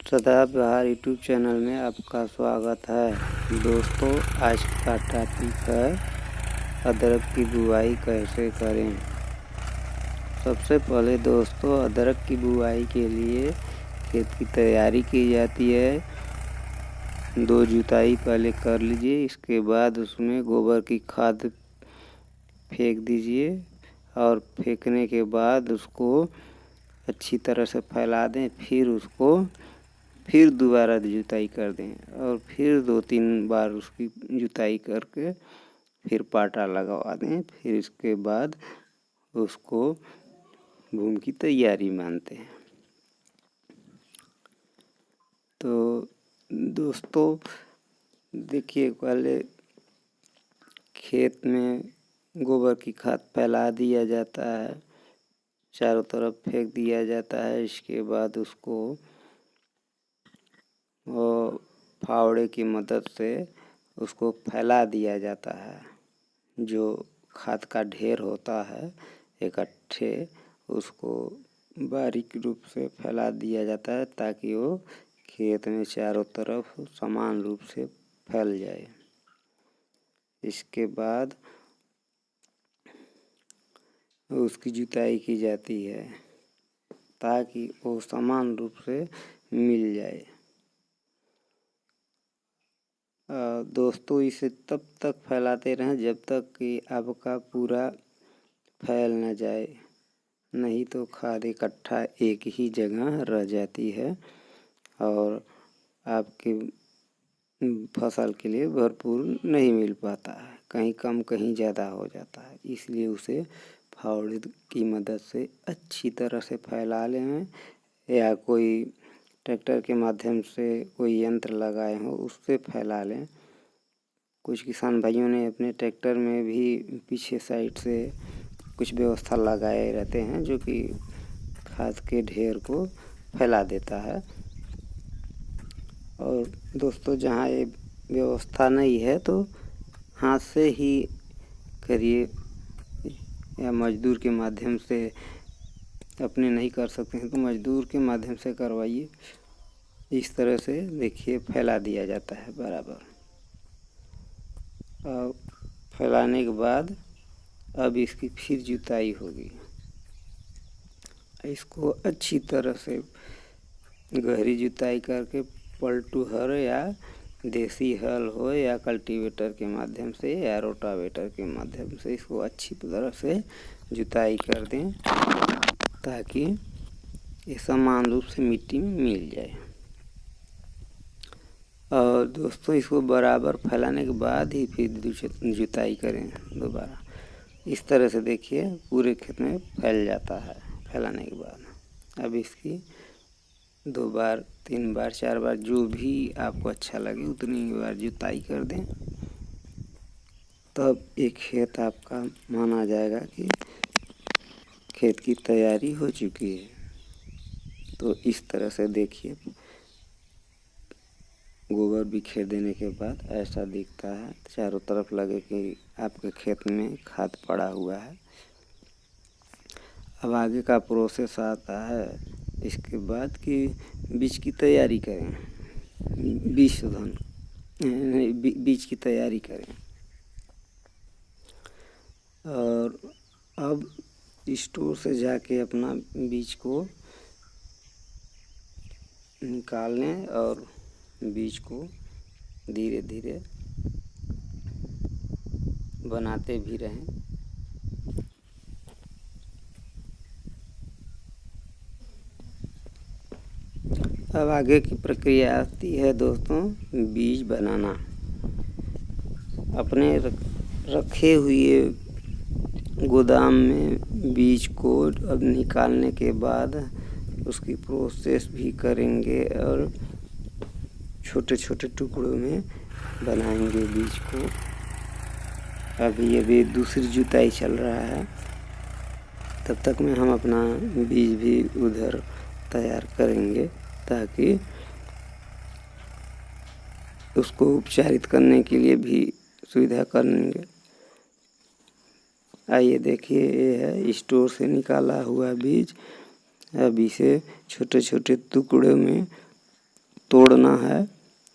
सदाबहार YouTube channel में आपका स्वागत है। दोस्तों, आज का टॉपिक है अदरक की बुआई कैसे करें। सबसे पहले दोस्तों, अदरक की बुआई के लिए खेत की तैयारी की जाती है। 2 जुताई पहले कर लीजिए। इसके बाद उसमें गोबर की खाद फेंक दीजिए और फेंकने के बाद उसको अच्छी तरह से फैला दें। फिर दोबारा जुताई कर दें और फिर 2-3 बार उसकी जुताई करके फिर पाटा लगवा दें। फिर इसके बाद उसको भूमि की तैयारी मानते हैं। तो दोस्तों देखिए, पहले खेत में गोबर की खाद फैला दिया जाता है, चारों तरफ फेंक दिया जाता है। इसके बाद उसको फावड़े की मदद से उसको फैला दिया जाता है। जो खाद का ढेर होता है इकट्ठे, उसको बारीक रूप से फैला दिया जाता है ताकि वो खेत में चारों तरफ समान रूप से फैल जाए। इसके बाद उसकी जुताई की जाती है ताकि वो समान रूप से मिल जाए। दोस्तों, इसे तब तक फैलाते रहें जब तक कि आपका पूरा फैल न जाए, नहीं तो खाद इकट्ठा एक ही जगह रह जाती है और आपकी फसल के लिए भरपूर नहीं मिल पाता है। कहीं कम कहीं ज़्यादा हो जाता है। इसलिए उसे फावड़े की मदद से अच्छी तरह से फैला लें या कोई ट्रैक्टर के माध्यम से कोई यंत्र लगाए हो उससे फैला लें। कुछ किसान भाइयों ने अपने ट्रैक्टर में भी पीछे साइड से कुछ व्यवस्था लगाए रहते हैं जो कि खाद के ढेर को फैला देता है। और दोस्तों, जहाँ ये व्यवस्था नहीं है तो हाथ से ही करिए या मजदूर के माध्यम से। अपने नहीं कर सकते हैं तो मजदूर के माध्यम से करवाइए। इस तरह से देखिए फैला दिया जाता है बराबर। और फैलाने के बाद अब इसकी फिर जुताई होगी। इसको अच्छी तरह से गहरी जुताई करके पलटू हल या देसी हल हो या कल्टीवेटर के माध्यम से या रोटावेटर के माध्यम से इसको अच्छी तरह से जुताई कर दें ताकि ये समान रूप से मिट्टी में मिल जाए। और दोस्तों, इसको बराबर फैलाने के बाद ही फिर जुताई करें दोबारा। इस तरह से देखिए पूरे खेत में फैल जाता है फैलाने के बाद। अब इसकी 2 बार 3 बार 4 बार जो भी आपको अच्छा लगे उतनी बार जुताई कर दें। तब एक खेत आपका माना जाएगा कि खेत की तैयारी हो चुकी है। तो इस तरह से देखिए गोबर बिखेर देने के बाद ऐसा दिखता है। चारों तरफ लगे कि आपके खेत में खाद पड़ा हुआ है। अब आगे का प्रोसेस आता है इसके बाद कि बीज की तैयारी करें, बीज की तैयारी करें। और अब स्टोर से जाके अपना बीज को निकाल लें और बीज को धीरे धीरे बनाते भी रहें। अब आगे की प्रक्रिया आती है दोस्तों, बीज बनाना। अपने रखे हुए गोदाम में बीज को अब निकालने के बाद उसकी प्रोसेस भी करेंगे और छोटे छोटे टुकड़ों में बनाएंगे बीज को। अभी दूसरी जुताई चल रहा है। तब तक में हम अपना बीज भी उधर तैयार करेंगे ताकि उसको उपचारित करने के लिए भी सुविधा करेंगे। आइए देखिए, ये है स्टोर से निकाला हुआ बीज। अब इसे छोटे छोटे टुकड़ों में तोड़ना है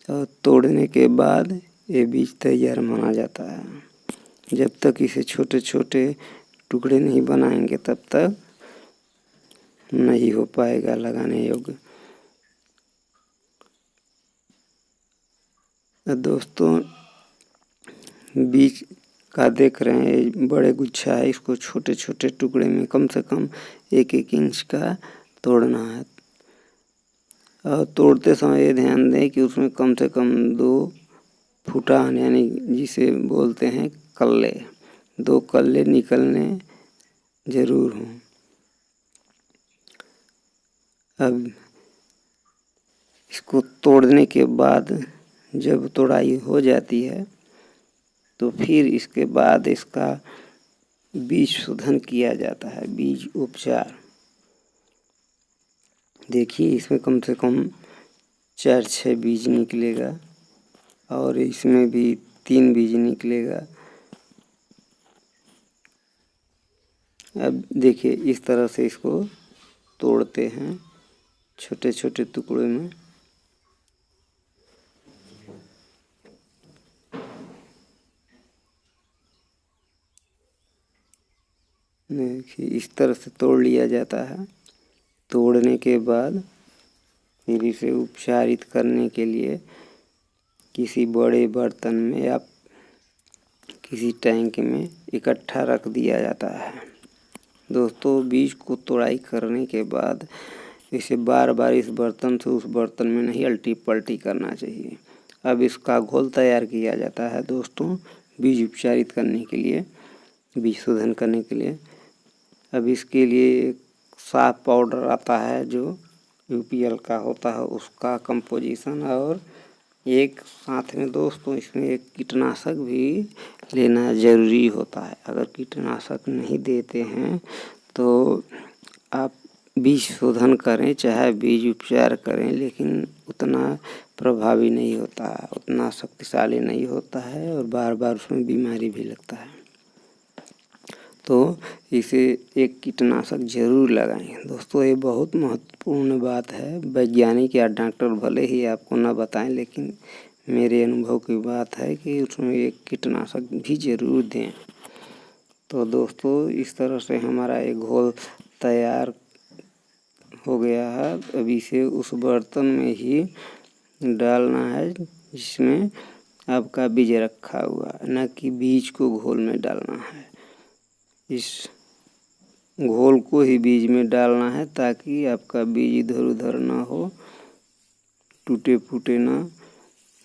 और तोड़ने के बाद ये बीज तैयार माना जाता है। जब तक इसे छोटे छोटे टुकड़े नहीं बनाएंगे तब तक नहीं हो पाएगा लगाने योग्य। दोस्तों बीज का देख रहे हैं बड़े गुच्छा है, इसको छोटे छोटे टुकड़े में कम से कम 1-1 इंच का तोड़ना है। और तोड़ते समय ये ध्यान दें कि उसमें कम से कम 2 फुटान यानी जिसे बोलते हैं कल्ले, 2 कल्ले निकलने जरूर हों। अब इसको तोड़ने के बाद जब तोड़ाई हो जाती है तो फिर इसके बाद इसका बीज शोधन किया जाता है, बीज उपचार। देखिए इसमें कम से कम 4-6 बीज निकलेगा और इसमें भी 3 बीज निकलेगा। अब देखिए इस तरह से इसको तोड़ते हैं छोटे छोटे टुकड़ों में। देखिए इस तरह से तोड़ लिया जाता है। तोड़ने के बाद फिर इसे उपचारित करने के लिए किसी बड़े बर्तन में या किसी टैंक में इकट्ठा रख दिया जाता है। दोस्तों बीज को तोड़ाई करने के बाद इसे बार बार इस बर्तन से उस बर्तन में नहीं उल्टी पलटी करना चाहिए। अब इसका घोल तैयार किया जाता है दोस्तों बीज उपचारित करने के लिए, बीज शोधन करने के लिए। अब इसके लिए एक साफ पाउडर आता है जो UPL का होता है, उसका कंपोजिशन, और एक साथ में दोस्तों इसमें एक कीटनाशक भी लेना ज़रूरी होता है। अगर कीटनाशक नहीं देते हैं तो आप बीज शोधन करें चाहे बीज उपचार करें लेकिन उतना प्रभावी नहीं होता है, उतना शक्तिशाली नहीं होता है और बार बार उसमें बीमारी भी लगता है। तो इसे एक कीटनाशक जरूर लगाएं। दोस्तों ये बहुत महत्वपूर्ण बात है। वैज्ञानिक या डॉक्टर भले ही आपको ना बताएं लेकिन मेरे अनुभव की बात है कि उसमें एक कीटनाशक भी जरूर दें। तो दोस्तों इस तरह से हमारा एक घोल तैयार हो गया है। अब इसे उस बर्तन में ही डालना है जिसमें आपका बीज रखा हुआ है, न कि बीज को घोल में डालना है। इस घोल को ही बीज में डालना है ताकि आपका बीज इधर उधर ना हो, टूटे फूटे ना,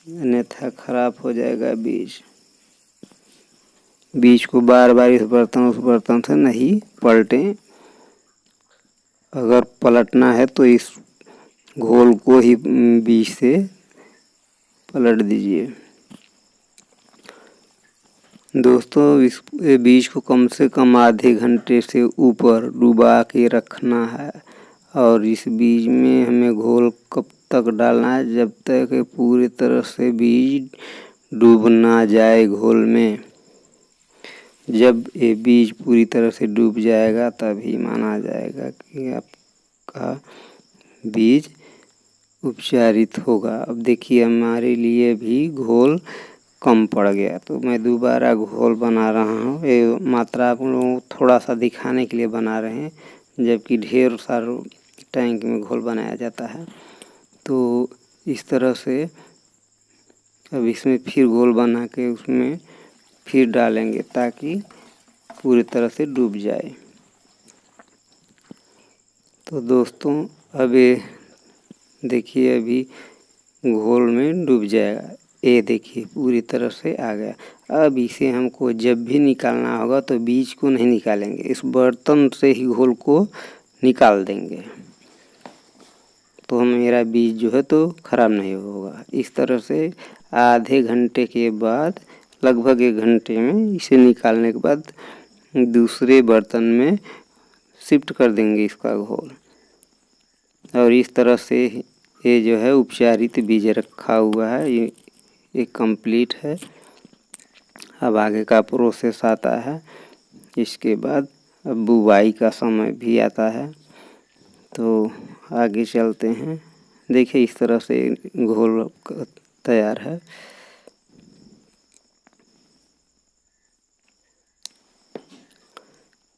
अन्यथा खराब हो जाएगा बीज। बीज को बार बार इस बर्तन उस बर्तन से नहीं पलटें। अगर पलटना है तो इस घोल को ही बीज से पलट दीजिए। दोस्तों इस बीज को कम से कम आधे घंटे से ऊपर डुबा के रखना है और इस बीज में हमें घोल कब तक डालना है जब तक पूरी तरह से बीज डूब ना जाए घोल में। जब ये बीज पूरी तरह से डूब जाएगा तभी माना जाएगा कि आपका बीज उपचारित होगा। अब देखिए हमारे लिए भी घोल कम पड़ गया तो मैं दोबारा घोल बना रहा हूँ। ये मात्रा आप लोगों को थोड़ा सा दिखाने के लिए बना रहे हैं, जबकि ढेर सारे टैंक में घोल बनाया जाता है। तो इस तरह से अब इसमें फिर घोल बना के उसमें फिर डालेंगे ताकि पूरी तरह से डूब जाए। तो दोस्तों अब ये देखिए अभी घोल में डूब जाएगा। ये देखिए पूरी तरह से आ गया। अब इसे हमको जब भी निकालना होगा तो बीज को नहीं निकालेंगे, इस बर्तन से ही घोल को निकाल देंगे तो मेरा बीज जो है तो खराब नहीं होगा। इस तरह से आधे घंटे के बाद लगभग 1 घंटे में इसे निकालने के बाद दूसरे बर्तन में शिफ्ट कर देंगे इसका घोल। और इस तरह से ये जो है उपचारित बीज रखा हुआ है, ये कंप्लीट है। अब आगे का प्रोसेस आता है। इसके बाद अब बुवाई का समय भी आता है। तो आगे चलते हैं देखिए इस तरह से घोल तैयार है।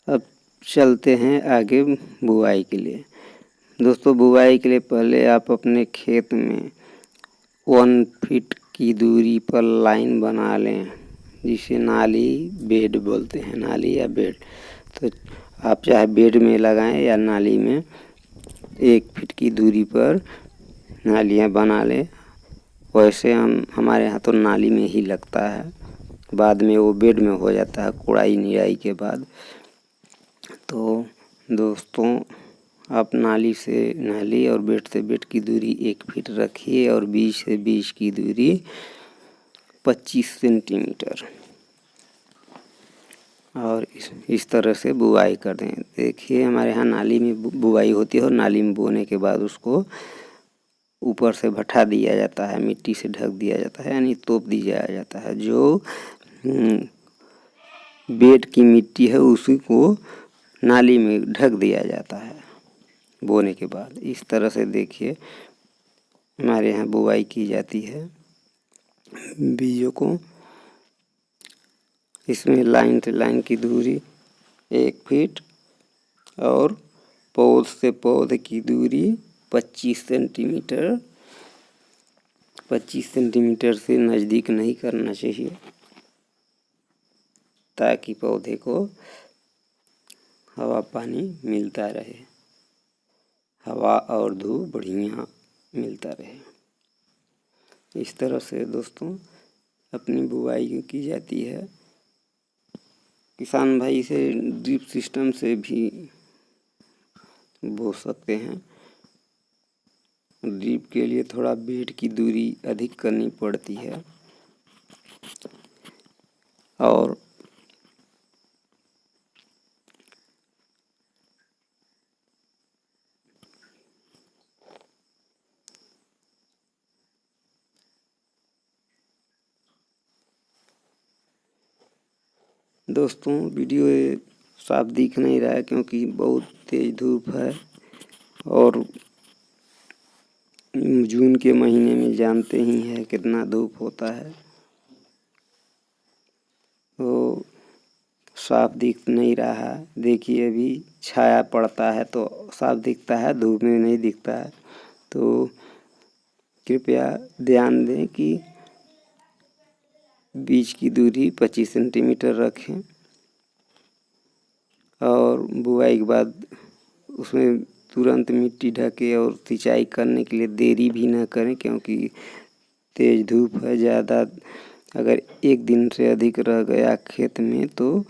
अब चलते हैं आगे बुआई के लिए। दोस्तों बुआई के लिए पहले आप अपने खेत में 1 फीट की दूरी पर लाइन बना लें, जिसे नाली बेड बोलते हैं, नाली या बेड। तो आप चाहे बेड में लगाएं या नाली में 1 फीट की दूरी पर नालियाँ बना लें। वैसे हमारे यहाँ तो नाली में ही लगता है, बाद में वो बेड में हो जाता है कोड़ाई निराई के बाद। तो दोस्तों आप नाली और बेड से बेड की दूरी 1 फीट रखिए और बीज से बीज की दूरी 25 सेंटीमीटर और इस तरह से बुआई कर दें। देखिए हमारे यहाँ नाली में बुआई होती है और नाली में बोने के बाद उसको ऊपर से भठा दिया जाता है, मिट्टी से ढक दिया जाता है, यानी तोप दिया जाता है। जो बेड की मिट्टी है उसी को नाली में ढक दिया जाता है बोने के बाद। इस तरह से देखिए हमारे यहाँ बुआई की जाती है बीजों को। इसमें लाइन से लाइन की दूरी 1 फीट और पौध से पौध की दूरी 25 सेंटीमीटर। 25 सेंटीमीटर से नज़दीक नहीं करना चाहिए, ताकि पौधे को हवा पानी मिलता रहे, हवा और धूप बढ़िया मिलता रहे। इस तरह से दोस्तों अपनी बुआई की जाती है। किसान भाई इसे ड्रिप सिस्टम से भी बो सकते हैं। ड्रिप के लिए थोड़ा बेड की दूरी अधिक करनी पड़ती है और दोस्तों वीडियो साफ दिख नहीं रहा है क्योंकि बहुत तेज धूप है और जून के महीने में जानते ही हैं कितना धूप होता है, तो साफ दिख नहीं रहा है। देखिए अभी छाया पड़ता है तो साफ दिखता है, धूप में नहीं दिखता है। तो कृपया ध्यान दें कि बीज की दूरी 25 सेंटीमीटर रखें और बुआई के बाद उसमें तुरंत मिट्टी ढके और सिंचाई करने के लिए देरी भी न करें, क्योंकि तेज़ धूप है। ज़्यादा अगर 1 दिन से अधिक रह गया खेत में तो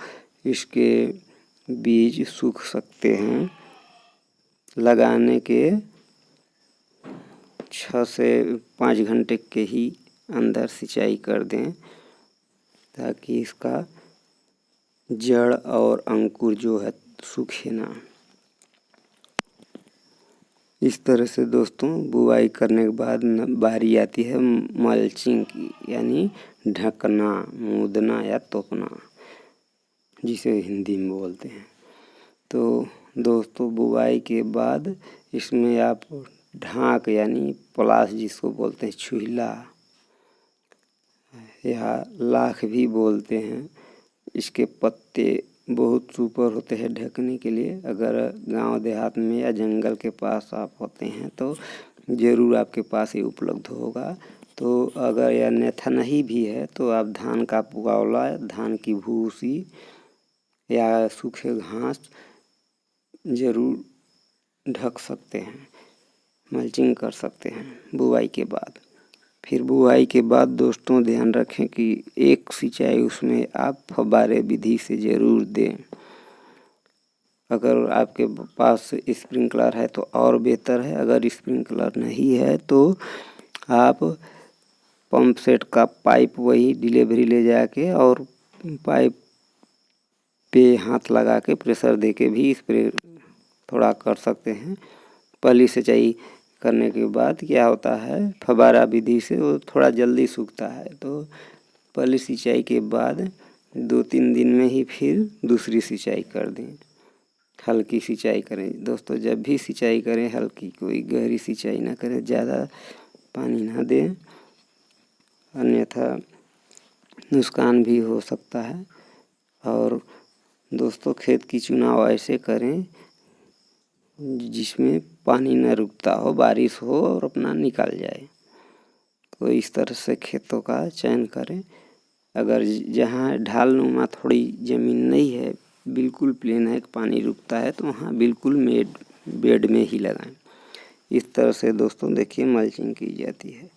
इसके बीज सूख सकते हैं। लगाने के 6 से 5 घंटे के ही अंदर सिंचाई कर दें, ताकि इसका जड़ और अंकुर जो है सूखे ना। इस तरह से दोस्तों बुआई करने के बाद बारी आती है मल्चिंग की, यानी ढकना, मूदना या तोपना, जिसे हिंदी में बोलते हैं। तो दोस्तों बुआई के बाद इसमें आप ढाक यानी प्लास जिसको बोलते हैं, छुहिला या लाख भी बोलते हैं, इसके पत्ते बहुत सुपर होते हैं ढकने के लिए। अगर गांव देहात में या जंगल के पास आप होते हैं तो ज़रूर आपके पास ये उपलब्ध होगा। तो अगर यह अन्यथा नहीं भी है तो आप धान का पुआला, धान की भूसी या सूखे घास ज़रूर ढक सकते हैं, मल्चिंग कर सकते हैं बुआई के बाद। फिर बुआई के बाद दोस्तों ध्यान रखें कि एक सिंचाई उसमें आप फव्वारे विधि से ज़रूर दें। अगर आपके पास स्प्रिंकलर है तो और बेहतर है, अगर स्प्रिंकलर नहीं है तो आप पंप सेट का पाइप वही डिलीवरी ले जाके और पाइप पे हाथ लगा के प्रेशर दे के भी स्प्रे थोड़ा कर सकते हैं। पहली सिंचाई करने के बाद क्या होता है, फव्वारा विधि से वो थोड़ा जल्दी सूखता है। तो पहली सिंचाई के बाद 2-3 दिन में ही फिर दूसरी सिंचाई कर दें। हल्की सिंचाई करें। दोस्तों जब भी सिंचाई करें हल्की, कोई गहरी सिंचाई ना करें, ज़्यादा पानी ना दें, अन्यथा नुकसान भी हो सकता है। और दोस्तों खेत की चुनाव ऐसे करें जिसमें पानी न रुकता हो, बारिश हो और अपना निकल जाए। तो इस तरह से खेतों का चयन करें। अगर जहाँ ढालनुमा थोड़ी ज़मीन नहीं है, बिल्कुल प्लेन है, पानी रुकता है, तो वहाँ बिल्कुल बेड में ही लगाएं। इस तरह से दोस्तों देखिए मल्चिंग की जाती है।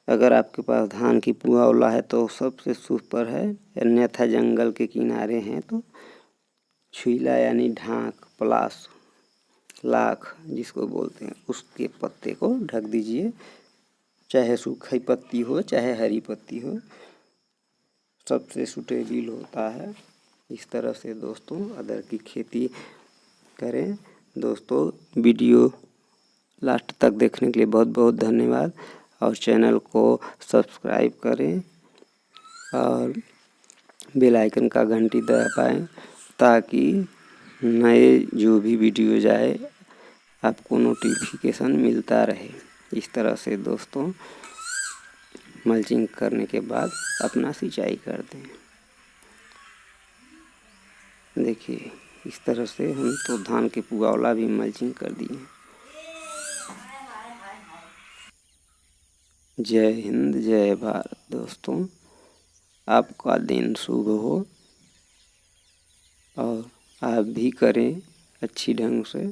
अगर आपके पास धान की पुआवला है तो सबसे सुपर है, अन्यथा जंगल के किनारे हैं तो छुईला यानी ढाक, पलास, लाख जिसको बोलते हैं, उसके पत्ते को ढक दीजिए। चाहे सूखी पत्ती हो चाहे हरी पत्ती हो, सबसे सूटेबल होता है। इस तरह से दोस्तों अदरक की खेती करें। दोस्तों वीडियो लास्ट तक देखने के लिए बहुत बहुत धन्यवाद, और चैनल को सब्सक्राइब करें और बेल आइकन का घंटी दबाएं ताकि नए जो भी वीडियो जाए आपको नोटिफिकेशन मिलता रहे। इस तरह से दोस्तों मल्चिंग करने के बाद अपना सिंचाई कर दें। देखिए इस तरह से हम तो धान के पुआवला भी मल्चिंग कर दिए। जय हिंद, जय भारत। दोस्तों आपका दिन शुभ हो और आप भी करें अच्छी ढंग से।